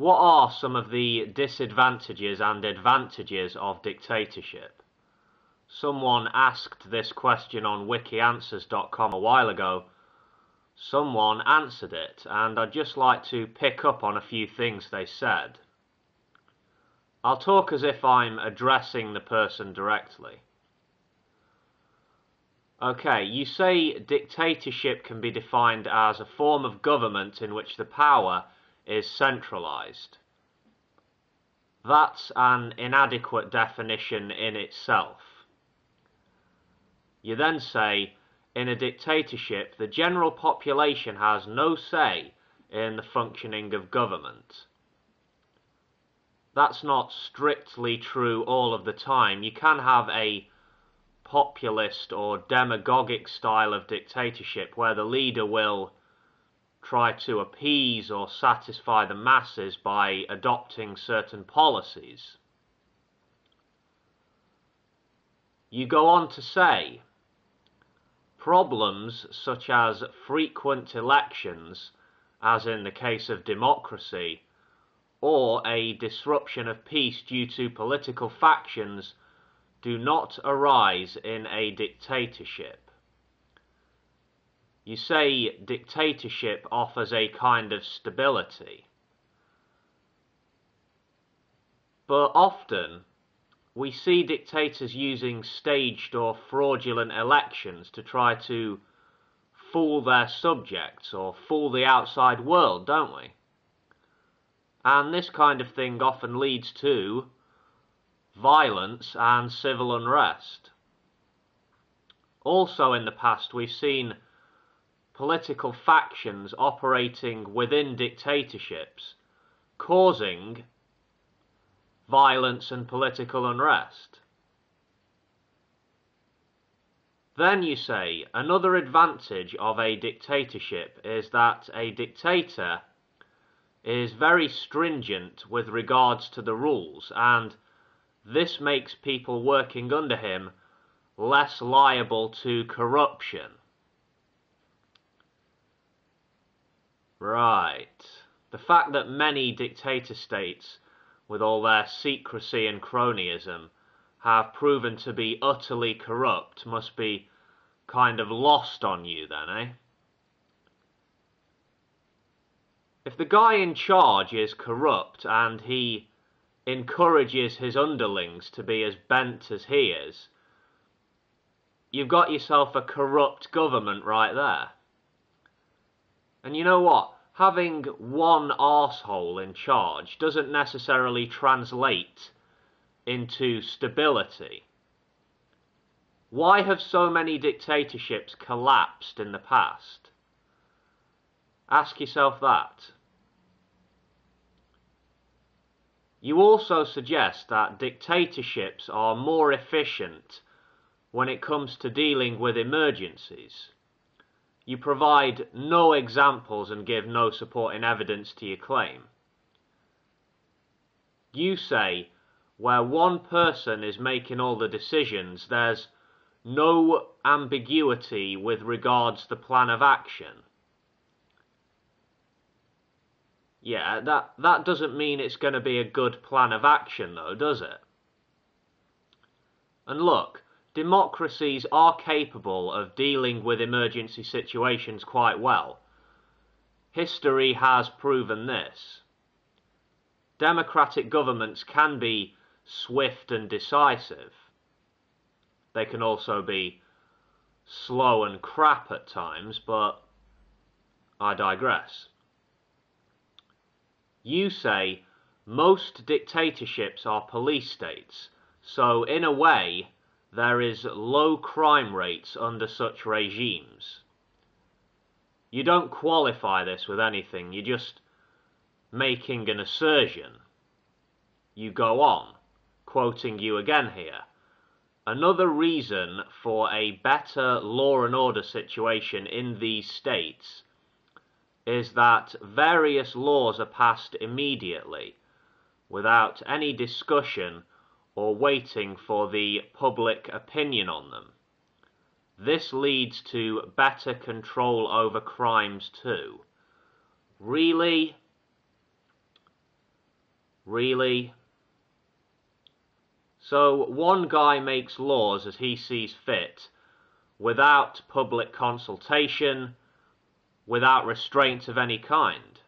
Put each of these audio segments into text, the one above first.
What are some of the disadvantages and advantages of dictatorship? Someone asked this question on wikianswers.com a while ago. Someone answered it, and I'd just like to pick up on a few things they said. I'll talk as if I'm addressing the person directly. Okay, you say dictatorship can be defined as a form of government in which the power is centralized. That's an inadequate definition in itself. You then say, in a dictatorship, the general population has no say in the functioning of government. That's not strictly true all of the time. You can have a populist or demagogic style of dictatorship where the leader will try to appease or satisfy the masses by adopting certain policies. You go on to say, problems such as frequent elections, as in the case of democracy, or a disruption of peace due to political factions do not arise in a dictatorship. You say dictatorship offers a kind of stability. But often, we see dictators using staged or fraudulent elections to try to fool their subjects or fool the outside world, don't we? And this kind of thing often leads to violence and civil unrest. Also in the past, we've seen political factions operating within dictatorships, causing violence and political unrest. Then you say, another advantage of a dictatorship is that a dictator is very stringent with regards to the rules, and this makes people working under him less liable to corruption. Right. The fact that many dictator states, with all their secrecy and cronyism, have proven to be utterly corrupt must be kind of lost on you then, eh? If the guy in charge is corrupt and he encourages his underlings to be as bent as he is, you've got yourself a corrupt government right there. And you know what? Having one arsehole in charge doesn't necessarily translate into stability. Why have so many dictatorships collapsed in the past? Ask yourself that. You also suggest that dictatorships are more efficient when it comes to dealing with emergencies. You provide no examples and give no supporting evidence to your claim. You say, where one person is making all the decisions, there's no ambiguity with regards to the plan of action. Yeah, that doesn't mean it's going to be a good plan of action though, does it? And look, democracies are capable of dealing with emergency situations quite well. History has proven this. Democratic governments can be swift and decisive. They can also be slow and crap at times, but I digress. You say most dictatorships are police states, so in a way there is low crime rates under such regimes. You don't qualify this with anything, you're just making an assertion. You go on, quoting you again here. Another reason for a better law and order situation in these states is that various laws are passed immediately, without any discussion or waiting for the public opinion on them. This leads to better control over crimes too. Really? Really? So one guy makes laws as he sees fit, without public consultation, without restraint of any kind.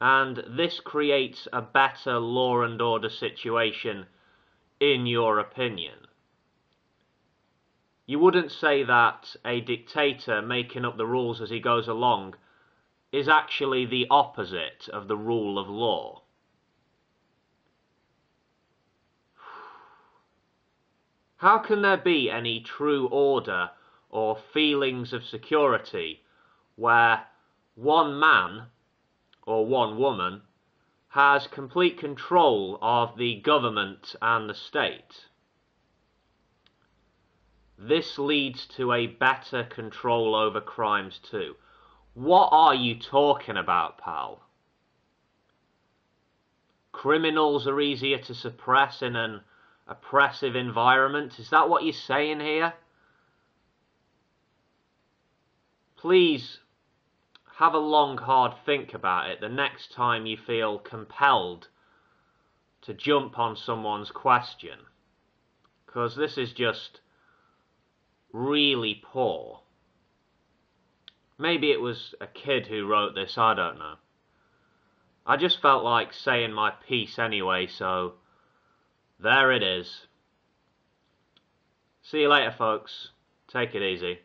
And this creates a better law and order situation, in your opinion. You wouldn't say that a dictator making up the rules as he goes along is actually the opposite of the rule of law. How can there be any true order or feelings of security where one man or one woman has complete control of the government and the state? This leads to a better control over crimes too. What are you talking about, pal? Criminals are easier to suppress in an oppressive environment? Is that what you're saying here? Please have a long, hard think about it the next time you feel compelled to jump on someone's question, because this is just really poor. Maybe it was a kid who wrote this, I don't know. I just felt like saying my piece anyway, so there it is. See you later, folks. Take it easy.